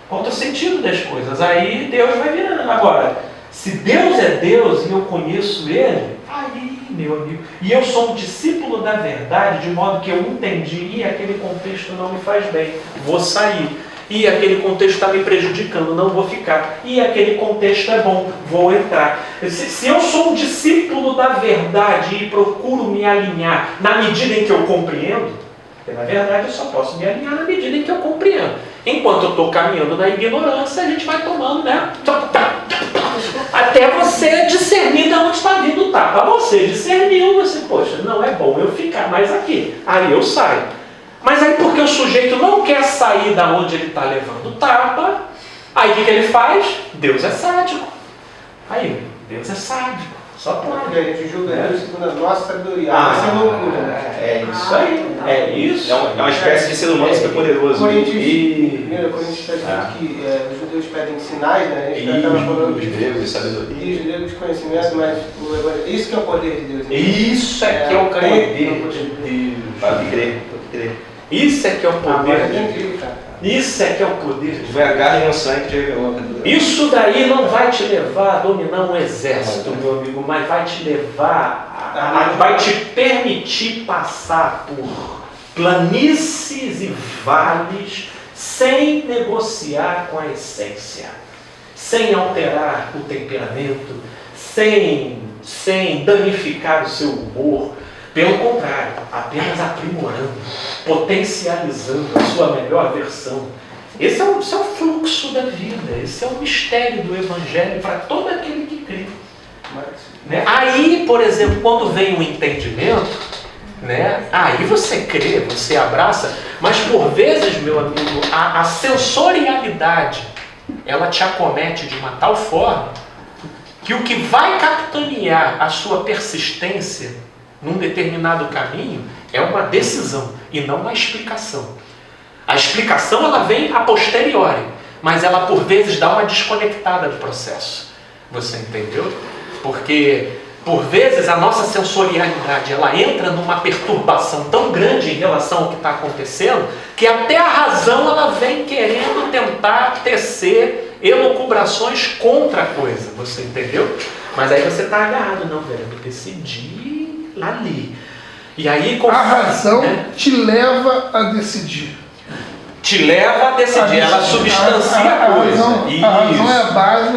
Contra o sentido das coisas. Aí Deus vai virando. Agora, se Deus é Deus e eu conheço Ele, aí, meu amigo, e eu sou um discípulo da verdade, de modo que eu entendi, e aquele contexto não me faz bem, vou sair. E aquele contexto está me prejudicando, não vou ficar. E aquele contexto é bom, vou entrar. Se eu sou um discípulo da verdade e procuro me alinhar na medida em que eu compreendo, porque na verdade eu só posso me alinhar na medida em que eu compreendo. Enquanto eu estou caminhando na ignorância, a gente vai tomando, né? Até você discernir de onde está vindo o tapa. Você discerniu, você, poxa, não é bom eu ficar mais aqui. Aí eu saio. Mas aí porque o sujeito não quer sair da onde ele está levando o tapa, aí o que ele faz? Deus é sádico. Aí, Deus é sádico. Só pode. A gente julga Deus segundo a nossa sabedoria. Isso é loucura, né? É isso aí. É isso. É uma espécie de ser humano super poderoso. Coríntios está escrito que os judeus pedem sinais, né? A gente estava falando os gregos de sabedoria. E os gregos de conhecimento, mas isso que é o poder de Deus. Isso é que é o poder de Deus. Pode crer. Isso é que é o poder. Isso é que é o poder. Foi a carne no sangue que revelou. Isso daí não vai te levar a dominar um exército, meu amigo, mas vai te levar, vai te permitir passar por planícies e vales sem negociar com a essência, sem alterar o temperamento, sem danificar o seu humor. Pelo contrário, apenas aprimorando, potencializando a sua melhor versão. Esse é o fluxo da vida, esse é o mistério do Evangelho para todo aquele que crê. Né? Aí, por exemplo, quando vem o entendimento, né? Aí você crê, você abraça, mas por vezes, meu amigo, a sensorialidade, ela te acomete de uma tal forma que o que vai capitanear a sua persistência num determinado caminho é uma decisão e não uma explicação. A explicação ela vem a posteriori, mas ela por vezes dá uma desconectada do processo. Você entendeu? Porque por vezes a nossa sensorialidade ela entra numa perturbação tão grande em relação ao que está acontecendo que até a razão ela vem querendo tentar tecer elucubrações contra a coisa. Você entendeu? Mas aí você está agarrado, não, velho, eu decidi ali. E aí, a razão, né, te leva a decidir. Te leva a decidir, ela substancia a coisa. A razão é a base.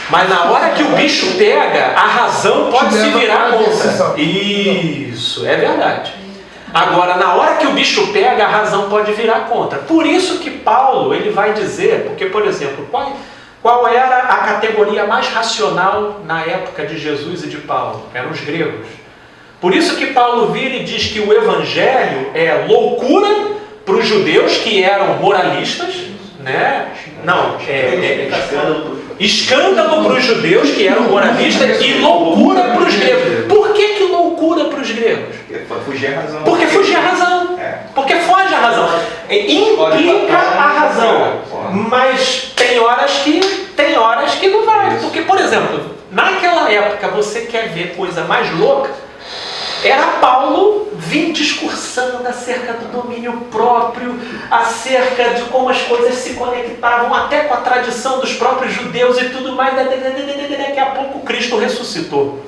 Mas na hora que o bicho pega, a razão pode se virar contra. Isso, é verdade. Agora, na hora que o bicho pega, a razão pode virar contra. Por isso que Paulo ele vai dizer, porque, por exemplo, qual era a categoria mais racional na época de Jesus e de Paulo? Eram os gregos. Por isso que Paulo vira e diz que o Evangelho é loucura para os judeus que eram moralistas, né? Não, escândalo para os judeus que eram moralistas e loucura para os gregos. Por que loucura para os gregos? Fugir a razão. Porque fugir a razão. Porque foge a razão. Implica a razão. Mas tem horas que não vai. Porque, por exemplo, naquela época você quer ver coisa mais louca, Era Paulo vim discursando acerca do domínio próprio, acerca de como as coisas se conectavam até com a tradição dos próprios judeus e tudo mais. Daqui a pouco Cristo ressuscitou.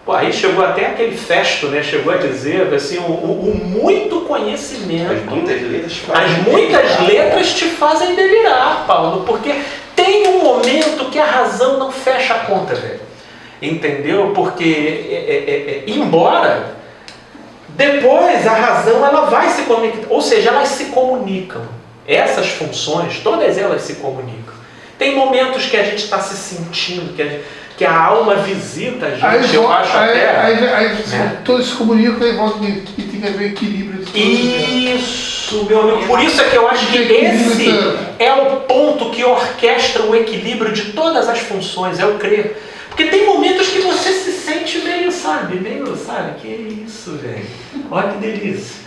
Pô, aí chegou até aquele Festo, né? Chegou a dizer assim, o muito conhecimento, as muitas letras te fazem delirar, Paulo, porque tem um momento que a razão não fecha a conta, velho. Entendeu? Porque, embora depois a razão ela vai se conectar, ou seja, elas se comunicam. Essas funções, todas elas se comunicam. Tem momentos que a gente está se sentindo, que a alma visita a gente, aí, eu acho até... Né? Todos se comunicam e voltam e tem que haver equilíbrio. Isso, meu amigo. Por isso é que eu acho que esse é o ponto que orquestra o equilíbrio de todas as funções, é o crer. Porque tem momentos que você se sente meio, sabe, que isso, velho. Olha que delícia.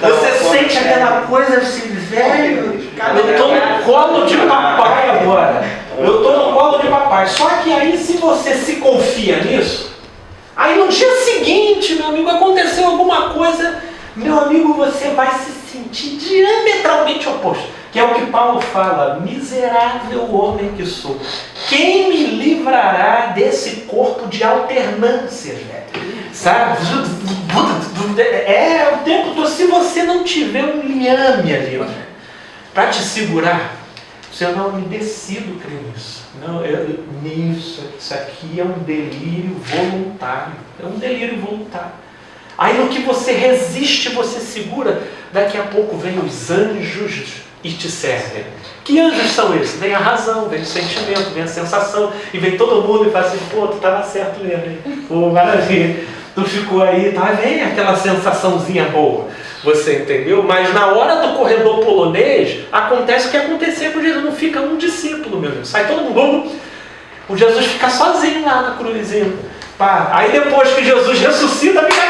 Você sente aquela coisa assim, velho, eu tô no colo de papai agora. Eu tô no colo de papai. Só que aí, se você se confia nisso, aí no dia seguinte, meu amigo, aconteceu alguma coisa, meu amigo, você vai se sentir diametralmente oposto. Que é o que Paulo fala, miserável homem que sou. Quem me livrará desse corpo de alternâncias, velho? Sabe? O tempo todo, se você não tiver um liame ali, para te segurar, você não me decido crer nisso. Não, isso aqui é um delírio voluntário. É um delírio voluntário. Aí no que você resiste, você segura, daqui a pouco vem os anjos e te servem. Que anjos são esses? Vem a razão, vem o sentimento, vem a sensação, e vem todo mundo e fala assim, pô, tu estava certo mesmo, hein? Pô, maravilha, tu ficou aí, tá? Vem aquela sensaçãozinha boa, você entendeu? Mas na hora do corredor polonês, acontece o que acontecia com Jesus, não fica um discípulo, meu Deus, sai todo mundo, o Jesus fica sozinho lá na cruzinha. Pá. Aí depois que Jesus ressuscita, fica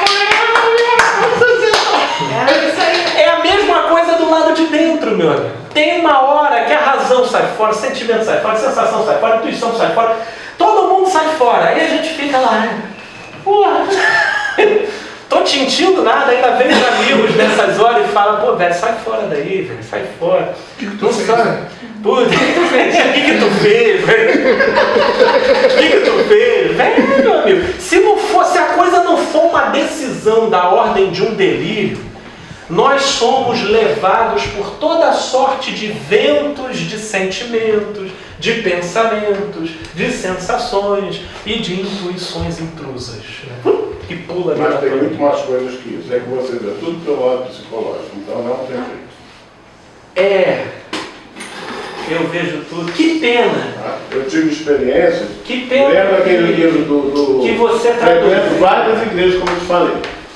é a mesma coisa do lado de dentro, meu amigo. Tem uma hora que a razão sai fora, o sentimento sai fora, a sensação sai fora, a intuição sai fora, todo mundo sai fora. Aí a gente fica lá, porra, tô te sentindo nada, ainda vem os amigos nessas horas e falam, pô, velho, sai fora daí, velho, sai fora. O que tu fez? Puta, o que tu fez, velho? O que tu fez? Velho, meu amigo, se a coisa não for uma decisão da ordem de um delírio, nós somos levados por toda sorte de ventos, de sentimentos, de pensamentos, de sensações e de intuições intrusas, né? Que pula. Mas tem muito mais coisas que isso. É que você vê tudo pelo lado psicológico, então não tem jeito. Eu vejo tudo. Que pena! Eu tive experiências. Que pena! Lembra aquele livro do que você traduziu? Frequento várias igrejas, como eu te falei.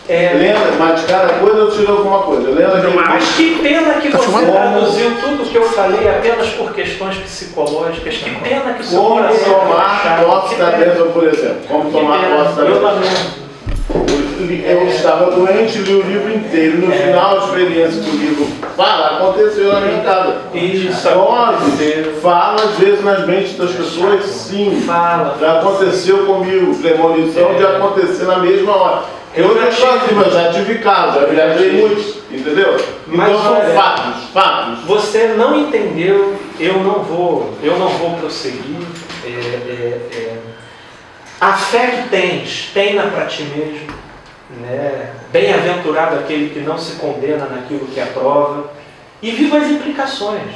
Lembra, mas de cada coisa eu tiro alguma coisa. Mas que pena que você traduziu tudo o que eu falei apenas por questões psicológicas. Que pena que o seu coração... Como tomar posse da bênção, por exemplo. Como tomar posse da bênção. Eu estava doente, li o livro inteiro. No final, a experiência que o livro fala, aconteceu na minha casa. Isso fala, às vezes, nas mentes das pessoas, sim. Já aconteceu comigo. Premonição de acontecer na mesma hora. Eu já tive casos, já viajei muito, entendeu? Mas então são fatos. Você não entendeu, eu não vou prosseguir. A fé que tens, tenha para ti mesmo, né? Bem-aventurado aquele que não se condena naquilo que aprova, e viva as implicações,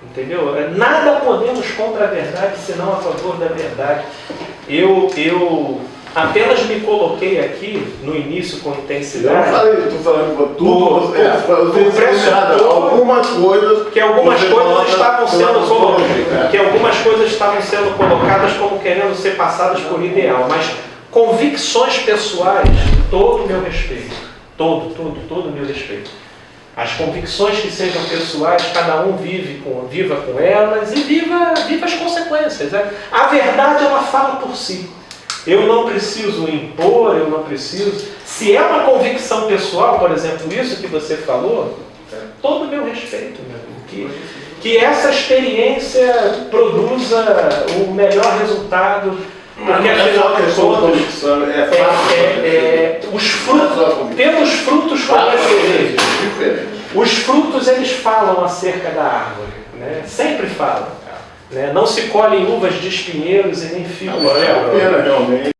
entendeu? Nada podemos contra a verdade, senão a favor da verdade. Eu apenas me coloquei aqui no início com intensidade. Eu não falei, estou falando com tudo. Algumas coisas. Que algumas coisas estavam sendo colocadas. Que algumas coisas estavam sendo colocadas como querendo ser passadas por ideal. Mas convicções pessoais, todo o meu respeito. Todo o meu respeito. As convicções que sejam pessoais, cada um viva com elas e viva as consequências. A verdade, ela fala por si. Eu não preciso impor, eu não preciso... Se é uma convicção pessoal, por exemplo, isso que você falou, todo o meu respeito, meu amigo. Que essa experiência produza o melhor resultado Porque Não é só questão de convicção, é fácil. os frutos, temos frutos conhecedores. Os frutos eles falam acerca da árvore, né? Sempre falam. Né? Não se colhem uvas de espinheiros e nem figos de Agora é a pena realmente.